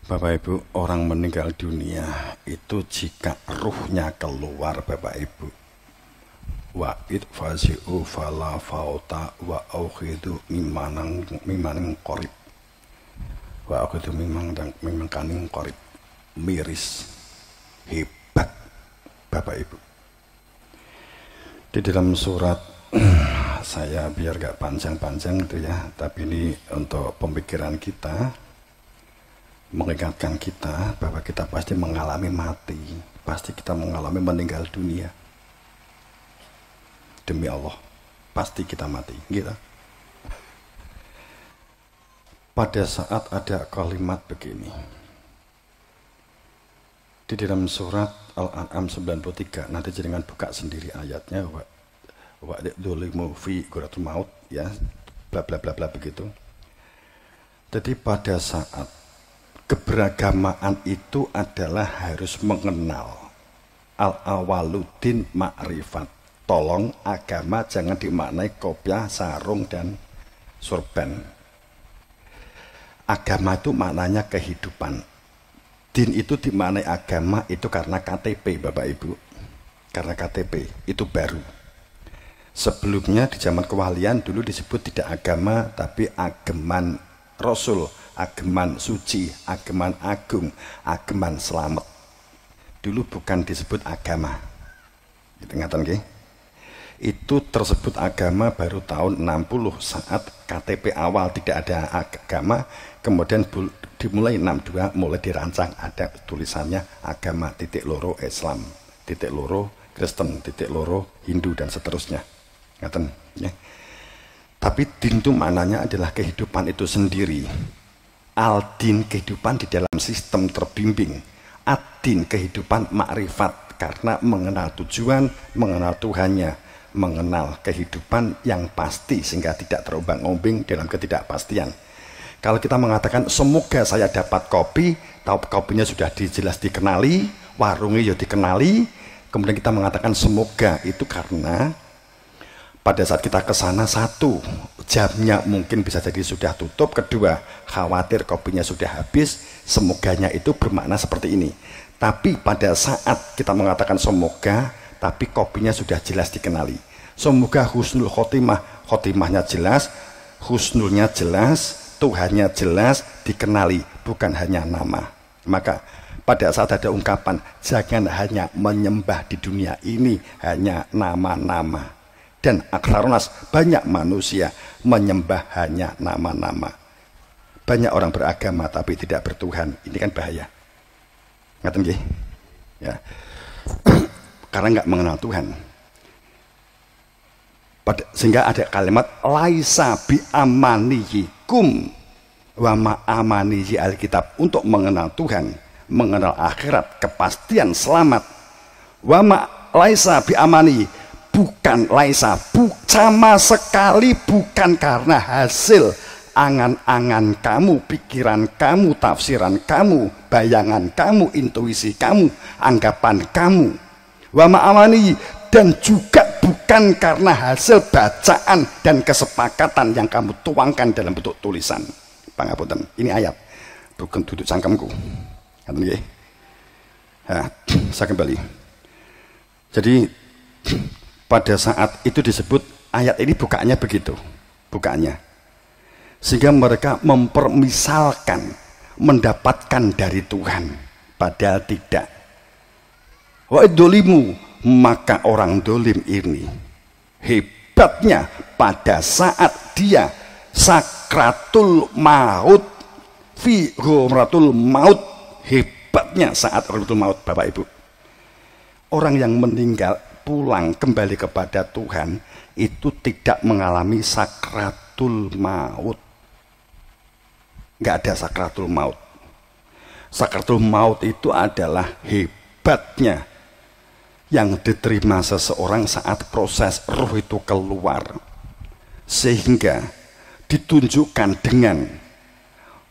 Bapak Ibu, orang meninggal dunia itu jika ruhnya keluar, Bapak Ibu, wa itfasi'u fala fauta wa aukhidu mimanang qorib, wa aukhidu mimang kaning qorib, miris, hebat Bapak Ibu. Di dalam surat saya biar gak panjang-panjang itu ya, tapi ini untuk pemikiran kita, mengingatkan kita bahwa kita pasti mengalami mati, pasti kita mengalami meninggal dunia. Demi Allah, pasti kita mati, gitu. Pada saat ada kalimat begini di dalam surat Al-An'am 93, nanti jangan buka sendiri ayatnya, wa dzalimu fi ghuratul maut, ya, bla bla bla bla begitu. Jadi pada saat keberagamaan itu adalah harus mengenal al-awaludin ma'rifat. Tolong agama jangan dimaknai kopiah, sarung, dan sorban. Agama itu maknanya kehidupan. Din itu dimaknai agama itu karena KTP, Bapak Ibu. Karena KTP itu baru. Sebelumnya di zaman kewalian dulu disebut tidak agama, tapi ageman Rasul, ageman suci, ageman agung, ageman selamat. Dulu bukan disebut agama. Gitu ngaten nggih. Itu tersebut agama baru tahun 60 saat KTP awal tidak ada agama, kemudian dimulai 62 mulai dirancang ada tulisannya agama .loro Islam, .loro Kristen, .loro Hindu dan seterusnya. Ngaten ya. Tapi din itu maknanya adalah kehidupan itu sendiri. Al-din kehidupan di dalam sistem terbimbing. Ad-din kehidupan makrifat karena mengenal tujuan, mengenal Tuhannya, mengenal kehidupan yang pasti sehingga tidak terombang-ambing dalam ketidakpastian. Kalau kita mengatakan semoga saya dapat kopi, tahu kopinya sudah jelas dikenali, warungnya ya dikenali, kemudian kita mengatakan semoga itu karena pada saat kita ke sana, satu, jamnya mungkin bisa jadi sudah tutup. Kedua, khawatir kopinya sudah habis. Semoganya itu bermakna seperti ini. Tapi pada saat kita mengatakan semoga, tapi kopinya sudah jelas dikenali. Semoga husnul khotimah, khotimahnya jelas, husnulnya jelas, Tuhannya jelas, dikenali, bukan hanya nama. Maka pada saat ada ungkapan, jangan hanya menyembah di dunia ini, hanya nama-nama. Dan aksaronas banyak manusia menyembah hanya nama-nama. Banyak orang beragama tapi tidak bertuhan. Ini kan bahaya. Ngaten nggih? Ya. Karena nggak mengenal Tuhan. Sehingga ada kalimat laisa bi amaniyikum wa ma amaniyi alkitab, untuk mengenal Tuhan, mengenal akhirat, kepastian selamat. Wa ma laisa bi amani, bukan laisa, sama sekali bukan karena hasil angan-angan kamu, pikiran kamu, tafsiran kamu, bayangan kamu, intuisi kamu, anggapan kamu. Wa ma'amani, dan juga bukan karena hasil bacaan dan kesepakatan yang kamu tuangkan dalam bentuk tulisan. Pangapunten, ini ayat, bukan duduk cangkemku. Ngaten nggih. Nah, saya kembali. Jadi pada saat itu disebut ayat ini bukaannya begitu, bukaannya, sehingga mereka mempermisalkan mendapatkan dari Tuhan, padahal tidak. Wa dolimu, maka orang dolim ini hebatnya pada saat dia sakratul maut, fi ghumratul maut, hebatnya saat ghumratul maut, Bapak Ibu. Orang yang meninggal pulang kembali kepada Tuhan itu tidak mengalami sakratul maut. Nggak ada sakratul maut. Sakratul maut itu adalah hebatnya yang diterima seseorang saat proses ruh itu keluar, sehingga ditunjukkan dengan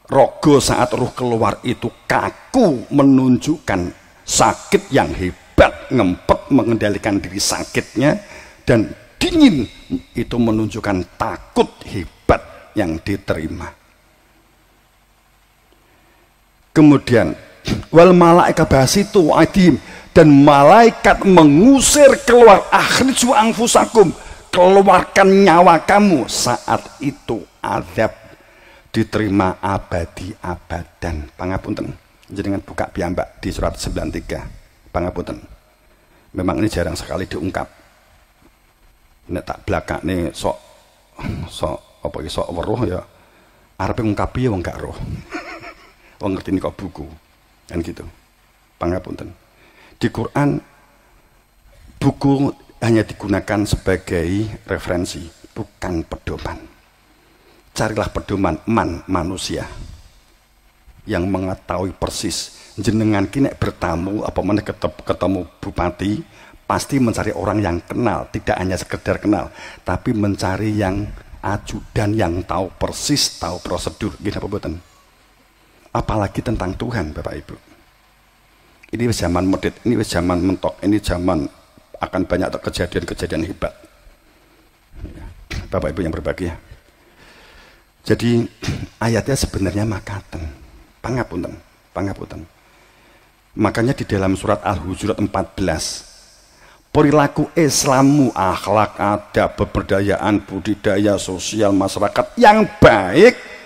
rogo saat ruh keluar itu kaku, menunjukkan sakit yang hebat, ngempet mengendalikan diri sakitnya, dan dingin itu menunjukkan takut hebat yang diterima. Kemudian wal malaika basitu adim, dan malaikat mengusir keluar, akhriju anfusakum, keluarkan nyawa kamu. Saat itu azab diterima abadi abadan. Pangapunten, jenengan buka piyambak di surat 93. Pangapunten, memang ini jarang sekali diungkap. Nek tak belakang nih sok apa sok weruh ya, arep ngungkapi ya wong gak roh. Wong ngerti ini kok buku kan gitu. Pangapunten, di Quran buku hanya digunakan sebagai referensi, bukan pedoman. Carilah pedoman manusia yang mengetahui persis. Jenengan kini bertamu apa mana ketemu bupati, pasti mencari orang yang kenal, tidak hanya sekedar kenal, tapi mencari yang ajudan yang tahu persis, tahu prosedur. Gini apa buatan? Apalagi tentang Tuhan, Bapak Ibu. Ini zaman modern, ini zaman mentok, ini zaman akan banyak kejadian-kejadian hebat. Bapak Ibu yang berbahagia. Jadi ayatnya sebenarnya makaten, pangapunten. Makanya di dalam surat Al-Hujurat 14, perilaku Islamu, akhlak, adab, pemberdayaan, budidaya sosial masyarakat yang baik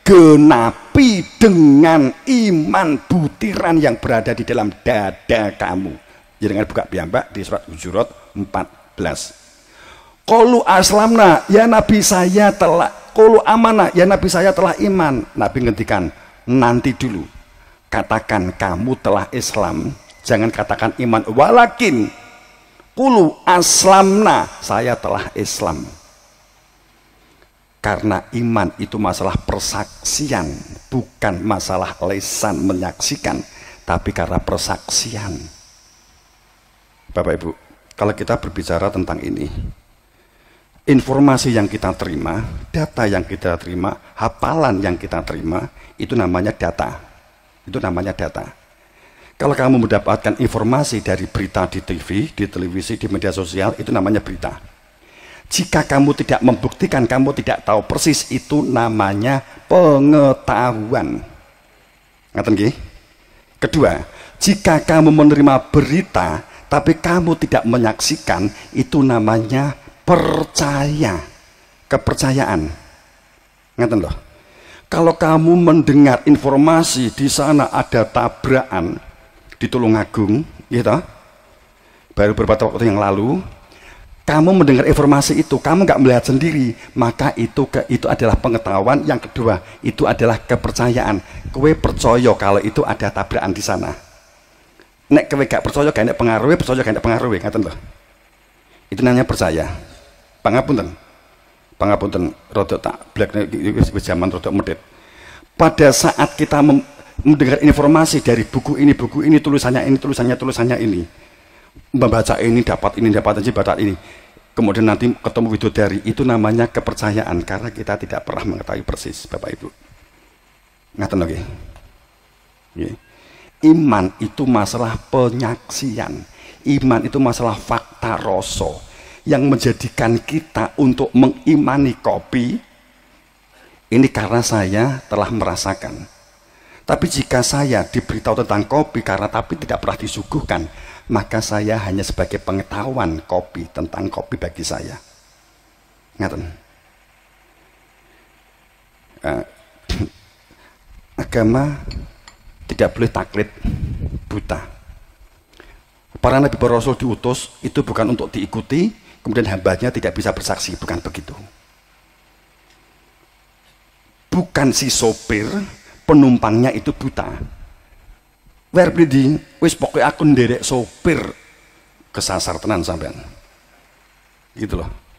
genapi dengan iman butiran yang berada di dalam dada kamu. Jangan buka piyambak di surat Hujurat 14. Qalu aslamna, ya Nabi saya telah, qalu amanah, ya Nabi saya telah iman. Nabi ngendikan, nanti dulu, katakan kamu telah Islam, jangan katakan iman. Walakin qulu aslamna, saya telah Islam. Karena iman itu masalah persaksian, bukan masalah lisan menyaksikan, tapi karena persaksian. Bapak Ibu, kalau kita berbicara tentang ini, informasi yang kita terima, data yang kita terima, hafalan yang kita terima, itu namanya data. Itu namanya data. Kalau kamu mendapatkan informasi dari berita di TV, di televisi, di media sosial, itu namanya berita. Jika kamu tidak membuktikan, kamu tidak tahu persis, itu namanya pengetahuan. Ngaten nggih? Kedua, jika kamu menerima berita tapi kamu tidak menyaksikan, itu namanya percaya, kepercayaan. Ngaten loh. Kalau kamu mendengar informasi di sana ada tabrakan di Tulungagung, gitu, baru beberapa waktu yang lalu, kamu mendengar informasi itu, kamu nggak melihat sendiri, maka itu adalah pengetahuan. Yang kedua, itu adalah kepercayaan. Kowe percaya kalau itu ada tabrakan di sana. Nek kowe gak percaya, gak ada pengaruh, percaya gak ada pengaruh, ngaten loh. Itu namanya percaya. Pangapunten, rada tak black zaman rada medit. Pada saat kita mendengar informasi dari buku ini, tulisannya ini, membaca ini dapat ini, kemudian nanti ketemu widodari, itu namanya kepercayaan, karena kita tidak pernah mengetahui persis, Bapak Ibu. Ngaten lagi. Iman itu masalah penyaksian, iman itu masalah fakta rasa yang menjadikan kita untuk mengimani kopi ini karena saya telah merasakan. Tapi jika saya diberitahu tentang kopi karena tapi tidak pernah disuguhkan, maka saya hanya sebagai pengetahuan kopi, tentang kopi bagi saya. Ngaten. Agama tidak boleh taklid buta. Para nabi, para rasul diutus itu bukan untuk diikuti, kemudian hambanya tidak bisa bersaksi, bukan begitu. Bukan si sopir, penumpangnya itu buta. Werblidi, wis pokoknya aku nderek sopir, kesasar tenan sampean. Gitu loh.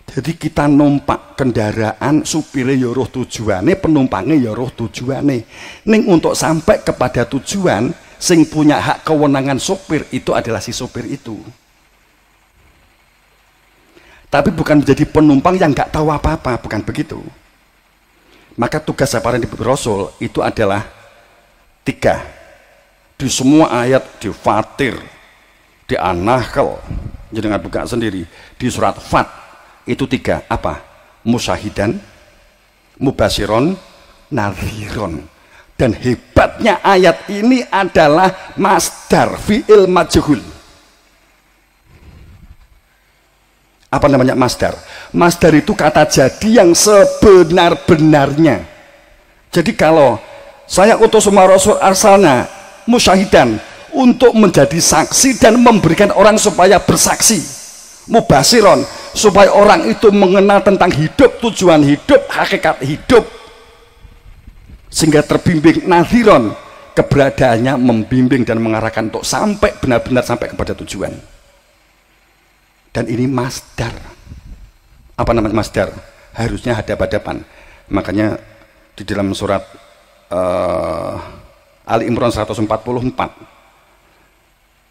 Jadi kita numpak kendaraan, supirnya ya roh tujuane, penumpangnya ya roh tujuane. Ning untuk sampai kepada tujuan, sing punya hak kewenangan sopir itu adalah si sopir itu. Tapi bukan menjadi penumpang yang nggak tahu apa-apa, bukan begitu. Maka tugas para nabi rasul itu adalah 3. Di semua ayat, di Fatir, di An-Nahl, jangan buka sendiri, di surat Fat, itu 3. Apa? Musyahidan, mubasyiron, nadhiron. Dan hebatnya ayat ini adalah masdar fi'il majhul. Apa namanya masdar? Masdar itu kata jadi yang sebenar-benarnya. Jadi kalau saya utus rasul arsalna musyahidan untuk menjadi saksi dan memberikan orang supaya bersaksi, mubasiron supaya orang itu mengenal tentang hidup, tujuan hidup, hakikat hidup, sehingga terbimbing, nadhiron keberadaannya membimbing dan mengarahkan untuk sampai benar-benar sampai kepada tujuan. Dan ini masdar. Apa namanya masdar? Harusnya hadap-hadapan. Makanya di dalam surat Ali Imran 144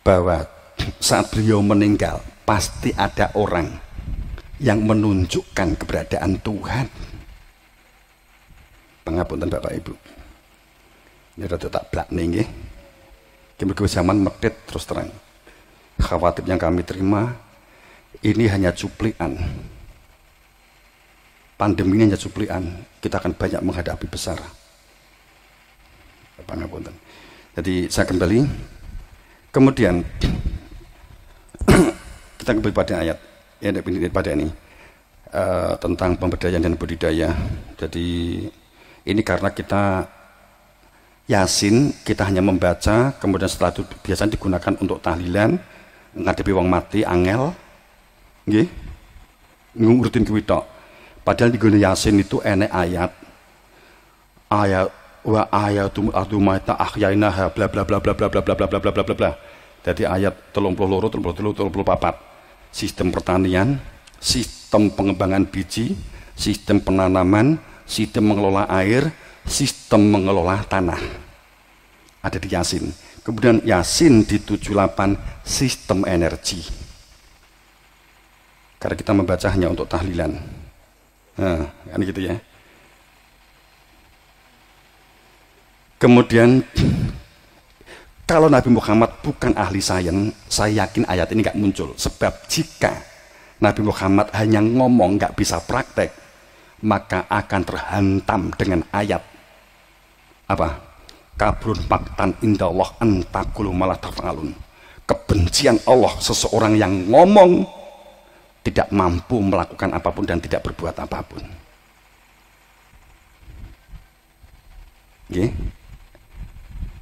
bahwa saat beliau meninggal pasti ada orang yang menunjukkan keberadaan Tuhan. Pangapunten Bapak Ibu. Ini rada tak blakne nggih. Mergo zaman medhit terus terang. Khawatir yang kami terima ini hanya cuplikan. Pandemi ini hanya cuplikan. Kita akan banyak menghadapi besar. Pangapunten. Jadi saya kembali. Kemudian kita kembali pada ayat pada ini tentang pemberdayaan dan budidaya. Jadi ini karena kita Yasin kita hanya membaca, kemudian setelah itu biasanya digunakan untuk tahlilan, ngadepi wong mati, angel, nggih, ngurutin kuwi tok. Padahal di Yasin itu enek ayat wa ayatum ardumata ahyainaha bla bla bla bla bla bla bla bla bla bla bla bla bla. Jadi ayat 32 34 sistem pertanian, sistem pengembangan biji, sistem penanaman, sistem mengelola air, sistem mengelola tanah. Ada di Yasin. Kemudian Yasin di 78 sistem energi. Karena kita membaca hanya untuk tahlilan. Nah, kan gitu ya. Kemudian kalau Nabi Muhammad bukan ahli sains, saya yakin ayat ini nggak muncul. Sebab jika Nabi Muhammad hanya ngomong nggak bisa praktek, maka akan terhantam dengan ayat apa? Kabrun maktan indallah antakulu malah tafalun. Kebencian Allah seseorang yang ngomong tidak mampu melakukan apapun dan tidak berbuat apapun. Okay.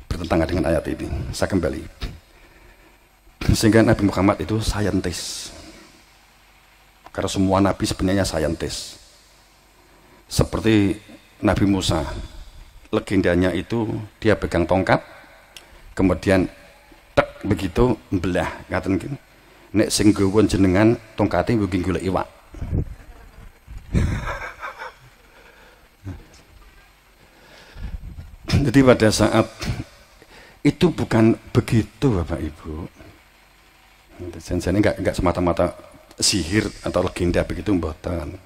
Bertentangan dengan ayat ini. Saya kembali. Sehingga Nabi Muhammad itu saintis. Karena semua nabi sebenarnya saintis. Seperti Nabi Musa, legendanya itu dia pegang tongkat, kemudian tek begitu membelah, ngaten nggih. Nek sing nggawa jenengan tongkate nggo golek iwak. Jadi pada saat itu bukan begitu Bapak Ibu. Jadi enggak semata-mata sihir atau legenda begitu mboten.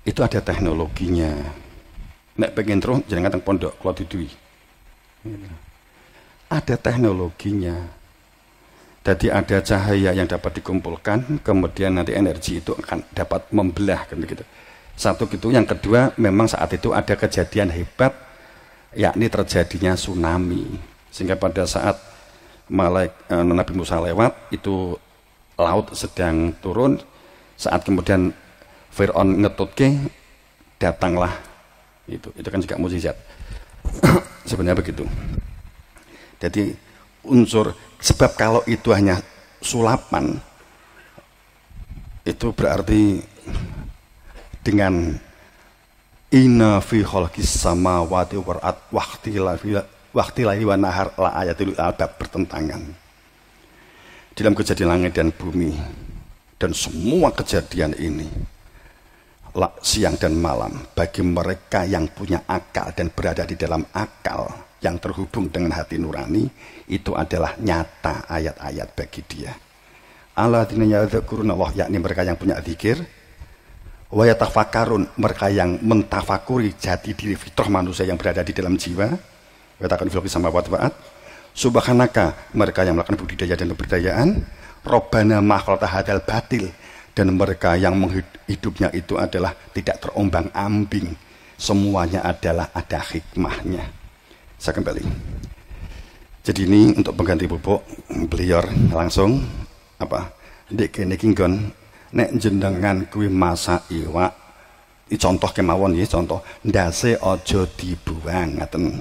Itu ada teknologinya. Nek pengen terus jenengan teng pondok kula didui. Ada teknologinya. Jadi ada cahaya yang dapat dikumpulkan, kemudian nanti energi itu akan dapat membelah kan begitu. Satu gitu, yang kedua memang saat itu ada kejadian hebat, yakni terjadinya tsunami. Sehingga pada saat Nabi Musa lewat, itu laut sedang turun, saat kemudian Fir'aun ngetutke, datanglah itu kan juga mukjizat. Sebenarnya begitu. Jadi unsur, sebab kalau itu hanya sulapan, itu berarti dengan inna fi khalqis samawati wal ardi waqtilahi wa nahar la ayatul albab bertentangan. Dalam kejadian langit dan bumi dan semua kejadian ini siang dan malam bagi mereka yang punya akal dan berada di dalam akal yang terhubung dengan hati nurani, itu adalah nyata ayat-ayat bagi dia. Alladzina yadhkurunallah, yakni mereka yang punya zikir, wa yatafakkarun, mereka yang mentafakuri jati diri fitrah manusia yang berada di dalam jiwa, wa takun fil samawati wal ard, subhanaka, mereka yang melakukan budidaya dan pemberdayaan, robbana ma khalaqta hadzal batil, dan mereka yang hidupnya itu adalah tidak terombang-ambing, semuanya adalah ada hikmahnya. Saya kembali. Jadi ini untuk pengganti pupuk beliau langsung apa? Dek kene iki nggon nek jenengan kuwi masak iwak, iki contoh kemawon ya, contoh ndase aja dibuang ngaten.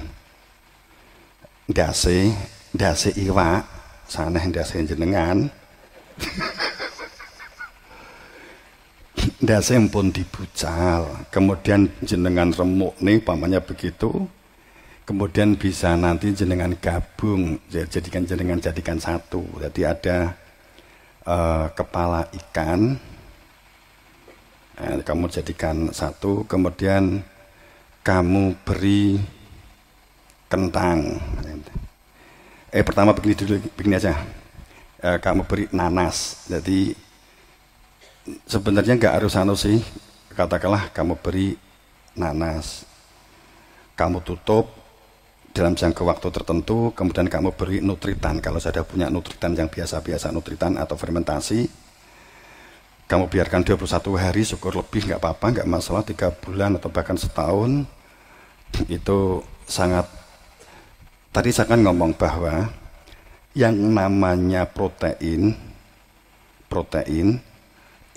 Ndase iwak saneh ndase jenengan. Ndase pun dibucal, kemudian jenengan remuk nih pamannya begitu. Kemudian bisa nanti jenengan gabung, jadikan satu. Jadi ada kepala ikan, kamu jadikan satu, kemudian kamu beri kentang. Pertama begini aja, kamu beri nanas. Jadi sebenarnya nggak harus sih, katakanlah kamu beri nanas, kamu tutup dalam jangka waktu tertentu, kemudian kamu beri nutritan. Kalau saya punya nutritan yang biasa-biasa, nutritan atau fermentasi, kamu biarkan 21 hari, syukur lebih nggak apa-apa, nggak masalah, 3 bulan atau bahkan setahun. Itu sangat, tadi saya kan ngomong bahwa yang namanya protein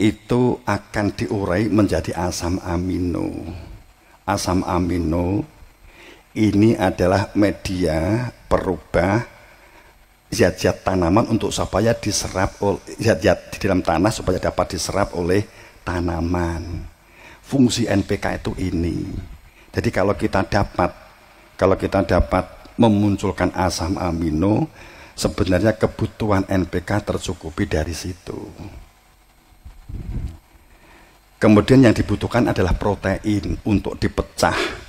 itu akan diurai menjadi asam amino. Asam amino ini adalah media perubah zat-zat tanaman untuk supaya diserap oleh zat-zat di dalam tanah supaya dapat diserap oleh tanaman. Fungsi NPK itu ini. Jadi kalau kita dapat memunculkan asam amino, sebenarnya kebutuhan NPK tercukupi dari situ. Kemudian yang dibutuhkan adalah protein untuk dipecah.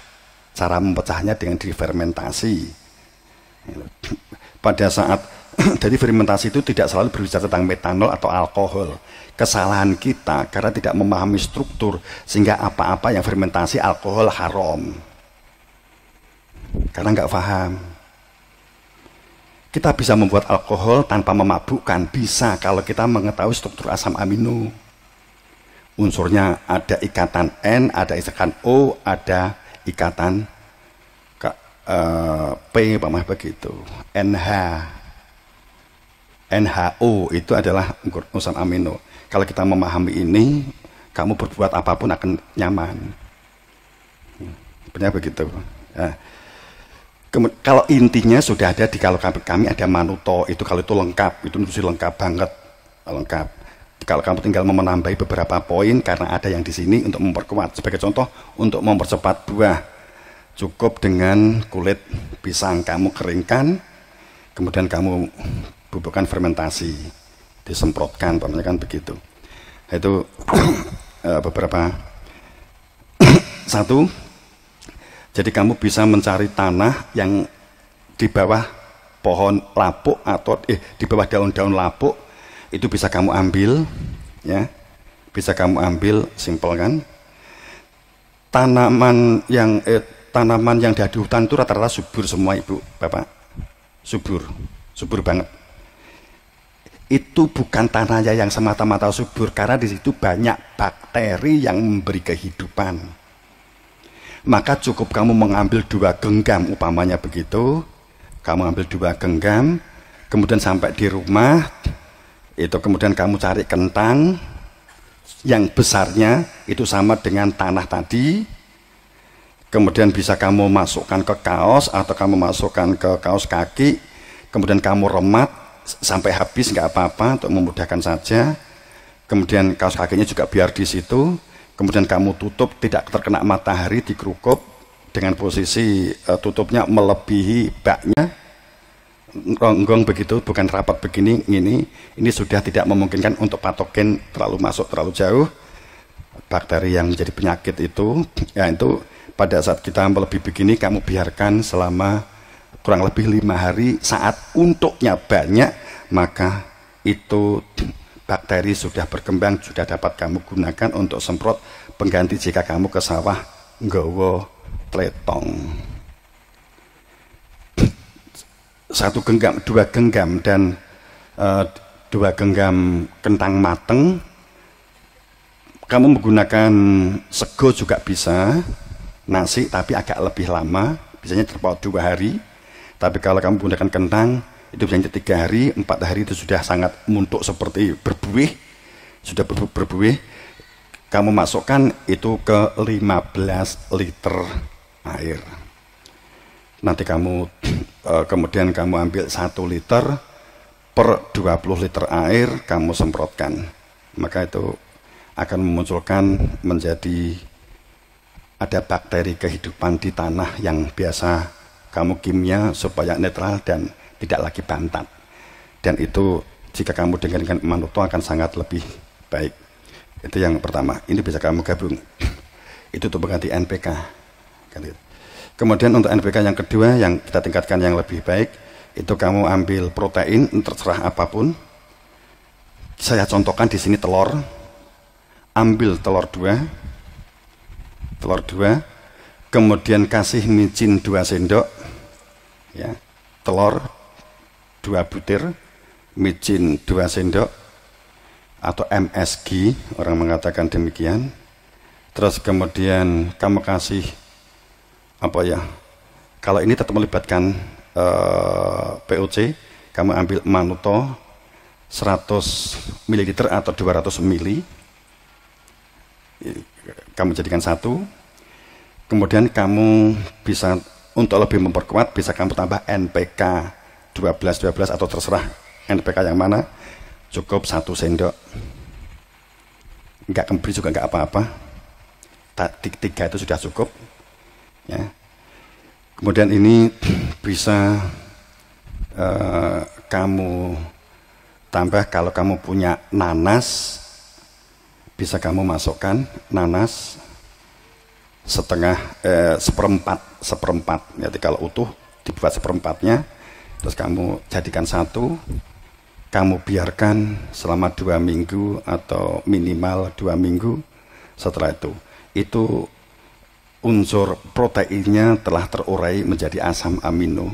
Cara mempecahnya dengan difermentasi. Pada saat jadi fermentasi itu tidak selalu berbicara tentang metanol atau alkohol. Kesalahan kita karena tidak memahami struktur, sehingga apa-apa yang fermentasi alkohol haram. Karena nggak paham. Kita bisa membuat alkohol tanpa memabukkan, bisa kalau kita mengetahui struktur asam amino. Unsurnya ada ikatan N, ada ikatan O, ada ikatan P, pamah begitu. NHO itu adalah asam amino. Kalau kita memahami ini, kamu berbuat apapun akan nyaman. Sebenarnya begitu. Nah, kalau intinya sudah ada di, kalau kami ada manuto, itu kalau itu lengkap, itu lengkap banget, lengkap. Kalau kamu tinggal menambahi beberapa poin karena ada yang di sini untuk memperkuat. Sebagai contoh, untuk mempercepat buah, cukup dengan kulit pisang kamu keringkan, kemudian kamu bubukkan fermentasi, disemprotkan, pamannya kan begitu. Itu beberapa. Satu, jadi kamu bisa mencari tanah yang di bawah pohon lapuk atau di bawah daun-daun lapuk. Itu bisa kamu ambil, ya, bisa kamu ambil, simpel kan. Tanaman yang ada di hutan itu rata-rata subur semua, ibu, bapak, subur banget. Itu bukan tanahnya yang semata-mata subur, karena di situ banyak bakteri yang memberi kehidupan. Maka cukup kamu mengambil 2 genggam, upamanya begitu, kamu ambil 2 genggam, kemudian sampai di rumah. Itu kemudian kamu cari kentang yang besarnya itu sama dengan tanah tadi, kemudian bisa kamu masukkan ke kaos atau kamu masukkan ke kaos kaki, kemudian kamu remat sampai habis, nggak apa-apa, untuk memudahkan saja. Kemudian kaos kakinya juga biar di situ, kemudian kamu tutup, tidak terkena matahari, dikerukup dengan posisi tutupnya melebihi baknya. Ronggong begitu, bukan rapat begini, ini sudah tidak memungkinkan untuk patogen terlalu masuk terlalu jauh. Bakteri yang menjadi penyakit itu, ya itu pada saat kita melebihi begini, kamu biarkan selama kurang lebih 5 hari. Saat untuknya banyak, maka itu bakteri sudah berkembang, sudah dapat kamu gunakan untuk semprot pengganti jika kamu ke sawah nggawa tletong. 1 genggam, 2 genggam, dan 2 genggam kentang mateng. Kamu menggunakan sego juga bisa, nasi tapi agak lebih lama, biasanya terpaut 2 hari. Tapi kalau kamu menggunakan kentang, itu biasanya 3 hari, 4 hari itu sudah sangat muntuk seperti berbuih, sudah berbuih. Kamu masukkan itu ke 15 liter air. Nanti kamu kemudian kamu ambil 1 liter per 20 liter air kamu semprotkan. Maka itu akan memunculkan menjadi ada bakteri kehidupan di tanah yang biasa kamu kimia supaya netral dan tidak lagi bantat. Dan itu jika kamu dengan manuto akan sangat lebih baik. Itu yang pertama. Ini bisa kamu gabung. Itu untuk mengganti NPK. Kemudian untuk NPK yang kedua yang kita tingkatkan yang lebih baik, itu kamu ambil protein terserah apapun. Saya contohkan di sini telur. Ambil telur 2, kemudian kasih micin 2 sendok, ya, telur 2 butir, micin 2 sendok, atau MSG, orang mengatakan demikian. Terus kemudian kamu kasih apa ya? Kalau ini tetap melibatkan POC, kamu ambil manuto 100 ml atau 200 ml. Kamu jadikan 1. Kemudian kamu bisa untuk lebih memperkuat bisa kamu tambah NPK 12 atau terserah NPK yang mana, cukup 1 sendok. Enggak kembali juga enggak apa-apa. 3 itu sudah cukup, ya. Kemudian ini bisa kamu tambah kalau kamu punya nanas, bisa kamu masukkan nanas seperempat. Jadi kalau utuh dibuat seperempatnya, terus kamu jadikan 1, kamu biarkan selama 2 minggu atau minimal 2 minggu. Setelah itu unsur proteinnya telah terurai menjadi asam amino.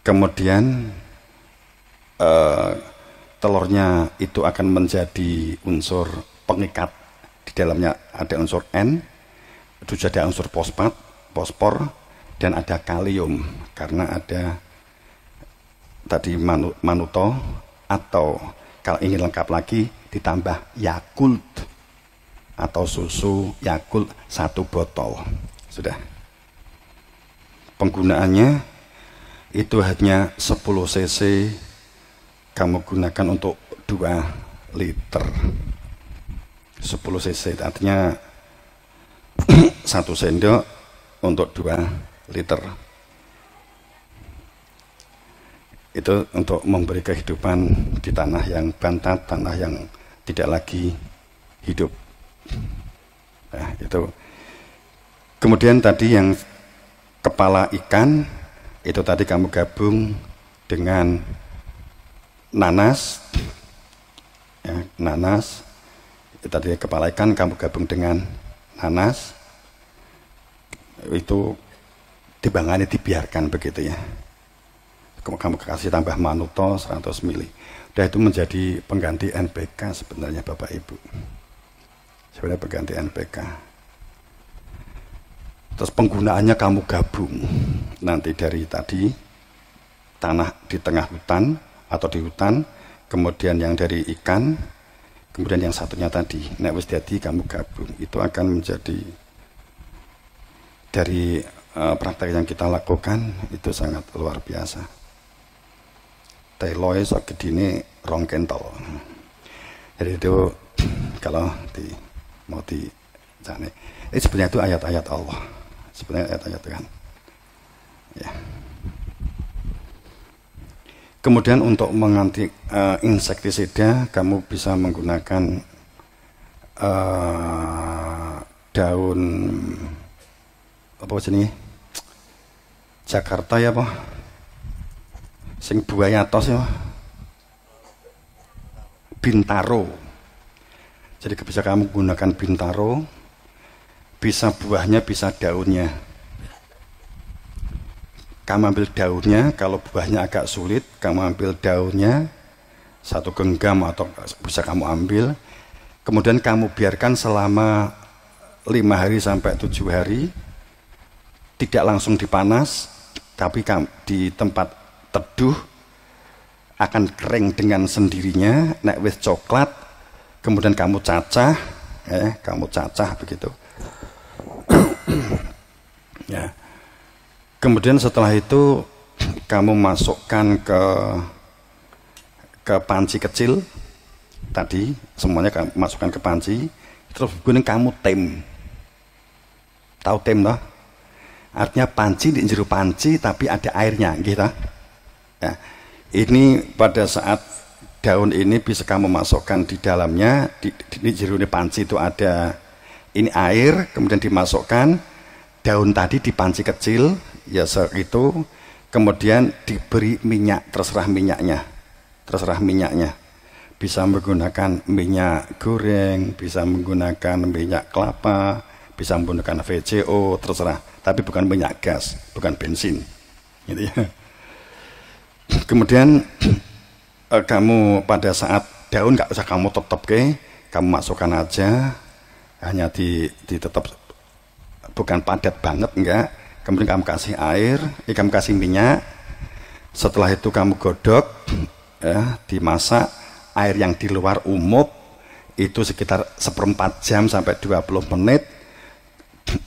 Kemudian telurnya itu akan menjadi unsur pengikat, di dalamnya ada unsur N, itu ada unsur fosfor, dan ada kalium karena ada tadi manuto, atau kalau ingin lengkap lagi ditambah Yakult atau susu Yakult 1 botol. Sudah. Penggunaannya itu hanya 10 cc kamu gunakan untuk 2 liter. 10 cc artinya 1 sendok untuk 2 liter. Itu untuk memberi kehidupan di tanah yang bantat, tanah yang tidak lagi hidup. Nah, itu. Kemudian tadi yang kepala ikan, itu tadi kamu gabung dengan nanas, ya, nanas. Itu tadi kepala ikan kamu gabung dengan nanas. Itu timbangannya dibiarkan begitu ya. Kamu kasih tambah manuto 100 ml. Udah itu menjadi pengganti NPK sebenarnya Bapak Ibu. Sebenarnya pengganti NPK. Terus penggunaannya kamu gabung. Nanti dari tadi tanah di tengah hutan atau di hutan, kemudian yang dari ikan, kemudian yang satunya tadi. Nek wis dadi kamu gabung. Itu akan menjadi dari praktek yang kita lakukan itu sangat luar biasa. Teloe sak gedine 2 kental. Jadi itu kalau mau dicane, sebenarnya itu ayat-ayat Allah, sebenarnya ayat-ayat Tuhan. Ya. Kemudian untuk menganti insektisida, kamu bisa menggunakan daun apa sini? Jakarta ya, Pak. Sing buaya atos ya, Bintaro. Jadi bisa kamu gunakan Bintaro, bisa buahnya, bisa daunnya. Kamu ambil daunnya, kalau buahnya agak sulit, kamu ambil daunnya, 1 genggam atau bisa kamu ambil, kemudian kamu biarkan selama 5 hari sampai 7 hari, tidak langsung dipanas, tapi di tempat teduh akan kering dengan sendirinya. Nek wis coklat, kemudian kamu cacah, kamu cacah begitu. Ya. Kemudian setelah itu kamu masukkan ke panci kecil tadi, semuanya kamu masukkan ke panci, terus kemudian kamu tem. Tahu tem toh? Artinya panci di jero panci tapi ada airnya, gitu. Ya. Ini pada saat daun ini bisa kamu masukkan di dalamnya, di jero panci itu ada ini air, kemudian dimasukkan daun tadi di panci kecil, ya itu, kemudian diberi minyak, terserah minyaknya. Bisa menggunakan minyak goreng, bisa menggunakan minyak kelapa, bisa menggunakan VCO, terserah. Tapi bukan minyak gas, bukan bensin, gitu ya. Kemudian kamu pada saat daun nggak usah kamu tetep kamu masukkan aja, hanya tetap, bukan padat banget enggak. Kemudian kamu kasih air, kamu kasih minyak. Setelah itu kamu godok, dimasak. Air yang di luar umup itu sekitar 1/4 jam sampai 20 menit.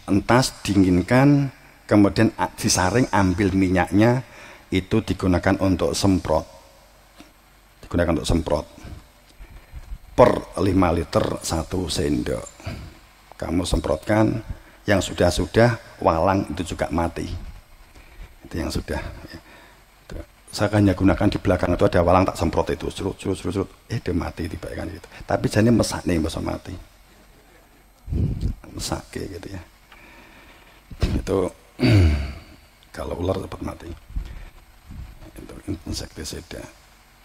Entas, dinginkan, kemudian disaring, ambil minyaknya, itu digunakan untuk semprot. Per 5 liter 1 sendok. Kamu semprotkan. Yang sudah walang itu juga mati. Itu yang sudah. Saya hanya gunakan di belakang itu ada walang, tak semprot itu, surut. Dia mati tiba-tiba gitu. Tapi jadinya mesak nih, bisa mati. Mesak gitu ya. Itu kalau ular cepat mati. Itu insektisida.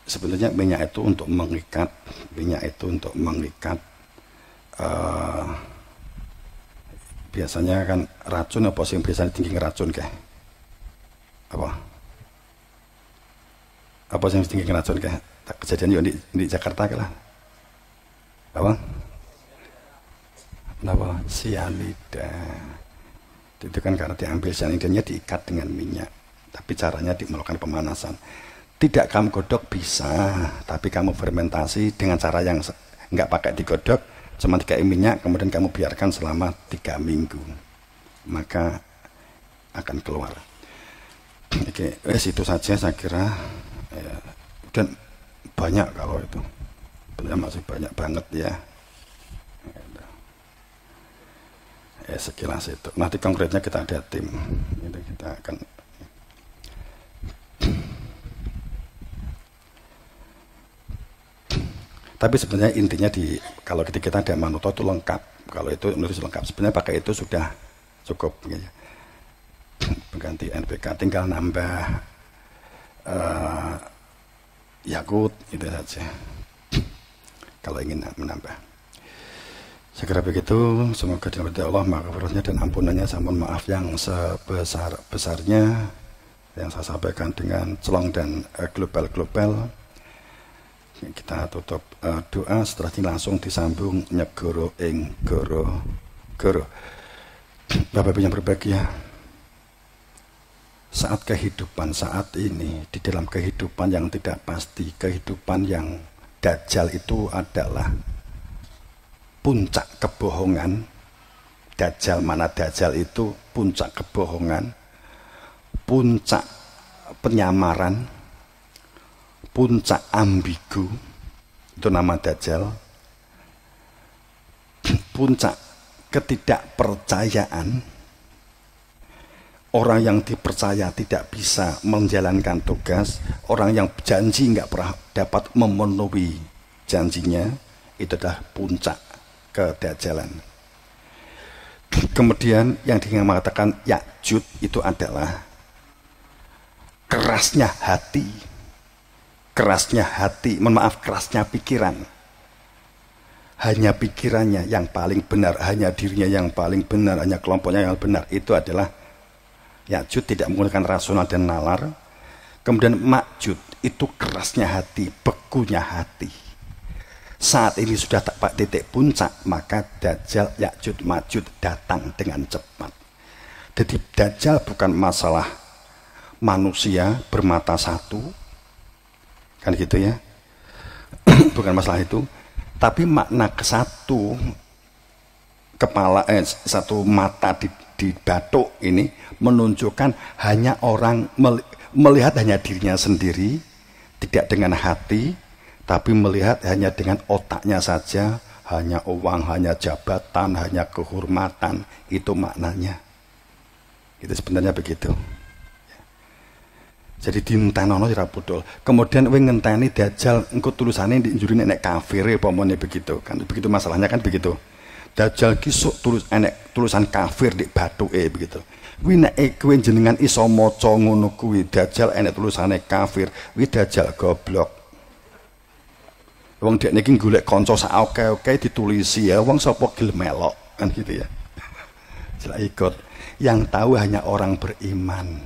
Sebenarnya minyak itu untuk mengikat, biasanya kan racun apa sih, biasanya tinggi racun kayak apa sih tinggi racun kayak kejadian di Jakarta lah apa sianida. Itu kan karena diambil sianidanya, diikat dengan minyak, tapi caranya melakukan pemanasan. Tidak kamu godok bisa, tapi kamu fermentasi dengan cara yang nggak pakai digodok, cuma dikai minyak, kemudian kamu biarkan selama 3 minggu, maka akan keluar. Oke, itu saja saya kira. Ya, dan banyak kalau itu, sebenarnya masih banyak banget ya. Sekilas itu. Nanti konkretnya kita ada tim, itu kita akan. Tapi sebenarnya intinya kalau kita ada manuto itu lengkap. Kalau itu menulis lengkap. Sebenarnya pakai itu sudah cukup. Gitu. Pengganti NPK, tinggal nambah Yakult itu saja. Kalau ingin menambah. Saya kira begitu. Semoga dirahmati Allah, maghfirahnya dan ampunannya. Saya mohon maaf yang sebesar-besarnya yang saya sampaikan dengan celong dan global. Kita tutup doa, setelah ini langsung disambung nyegoro ing goro. Bapak Ibu yang berbahagia, saat kehidupan saat ini, di dalam kehidupan yang tidak pasti, kehidupan yang dajjal itu adalah puncak kebohongan. Dajjal, mana dajjal itu puncak kebohongan, puncak penyamaran, puncak ambigu, itu nama dajjal. Puncak ketidakpercayaan, orang yang dipercaya tidak bisa menjalankan tugas, orang yang janji nggak pernah dapat memenuhi janjinya, itu adalah puncak kedajjalan. Kemudian yang dia mengatakan Ya'juj itu adalah kerasnya hati, kerasnya pikiran. Hanya pikirannya yang paling benar, hanya dirinya yang paling benar, hanya kelompoknya yang benar. Itu adalah Ya'juj, tidak menggunakan rasional dan nalar. Kemudian Ma'juj itu kerasnya hati, bekunya hati. Saat ini sudah tepat titik puncak, maka Dajjal Ya'juj Ma'juj datang dengan cepat. Jadi Dajjal bukan masalah manusia bermata satu, kan gitu ya, bukan masalah itu, tapi makna satu kepala, satu mata di batuk ini menunjukkan hanya orang melihat hanya dirinya sendiri, tidak dengan hati, tapi melihat hanya dengan otaknya saja, hanya uang, hanya jabatan, hanya kehormatan, itu maknanya. Itu sebenarnya begitu. Jadi dintenono ora bodol. Kemudian kowe ngenteni Dajjal engko tulisane di njuri nek kafir pomone begitu kan. Begitu masalahnya kan begitu. Dajjal ki sok tulisan kafir di bathuke begitu. Kuwi nek kowe jenengan iso maca ngono kuwi Dajjal enek tulisane kafir, kuwi Dajjal goblok. Wong dekne iki golek kanca sak oke-oke ditulisi ya wong sapa gelem melok kan gitu ya. Sila ikut. Yang tahu hanya orang beriman.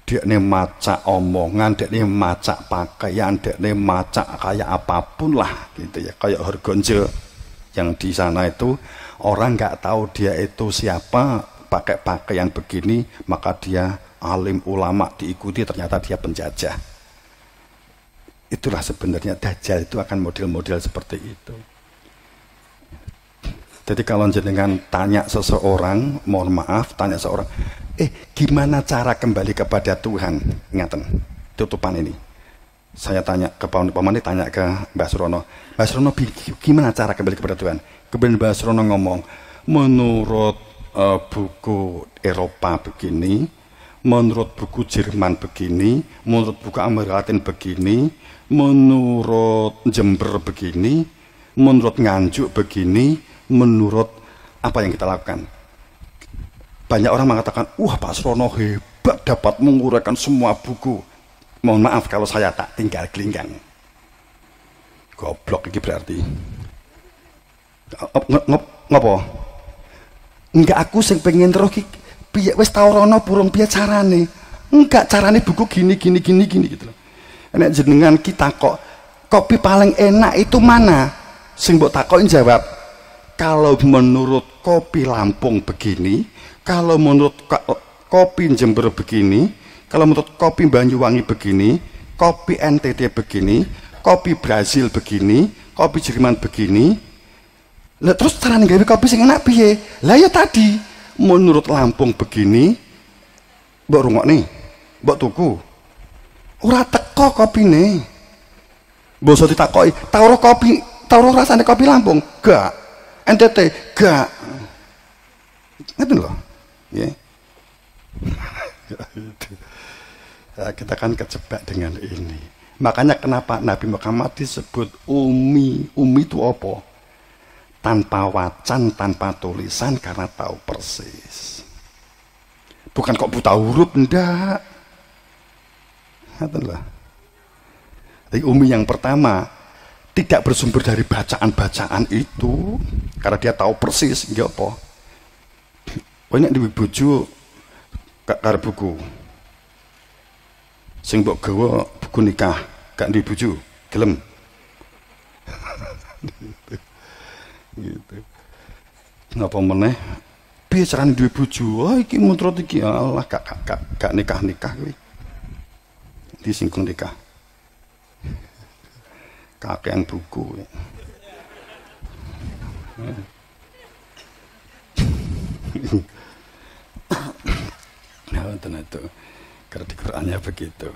Dia ini macak omongan, dia ini macak pakaian, dia ini macak kayak apapun lah gitu ya, kayak Horgonjo yang di sana itu orang nggak tahu dia itu siapa, pakai pakaian begini maka dia alim ulama diikuti, ternyata dia penjajah. Itulah sebenarnya Dajjal itu akan model-model seperti itu. Jadi kalau jenengan tanya seseorang, mohon maaf, tanya seseorang, gimana cara kembali kepada Tuhan? Ingatan, tutupan ini. Saya tanya ke Pak Mani, tanya ke Mbak Surono. Mbak Surono, gimana cara kembali kepada Tuhan? Kemudian Mbak Surono ngomong, menurut buku Eropa begini, menurut buku Jerman begini, menurut buku Amerika Latin begini, menurut Jember begini, menurut Nganjuk begini, menurut apa yang kita lakukan. Banyak orang mengatakan, wah Pak Surono hebat dapat menguraikan semua buku. Mohon maaf kalau saya tak tinggal gelinggang. Goblok ini berarti. Ngopo? Enggak, aku sing pengen terus piye wis tau rono burung piye carane. Enggak, carane buku gini gitu loh. Nek jenengan kita kok kopi paling enak itu mana? Sing mbok takoki jawab. Kalau menurut kopi Lampung begini, kalau menurut kopi Jember begini, kalau menurut kopi Banyuwangi begini, kopi NTT begini, kopi Brazil begini, kopi Jerman begini. Lah terus carane gawe kopi sing enak piye? Lah ya tadi, menurut Lampung begini, mbok rungokne, mbok tuku. Ora teko kopine. Mbok iso ditakoki, tau kopi, tau rasane kopi Lampung? Gak. NTT gak. Ngerti loh. Ya. Ya, kita kan kejebak dengan ini. Makanya kenapa Nabi Muhammad disebut Umi? Umi itu apa? Tanpa wacan, tanpa tulisan, karena tahu persis. Bukan kok buta huruf, enggak. Ngerti loh. Jadi Umi yang pertama tidak bersumber dari bacaan-bacaan itu, karena dia tahu persis nggih apa. Banyak duwe bojo karo buku. Sing mbok gawa buku nikah, gak duwe bojo, gelem. Gitu. Napa meneh? Piye carane duwe bojo? Oh iki menurut iki Allah gak nikah-nikah kuwi. Disingkung nikah. Kakean buku. Nah, itu karena di Qurannya begitu.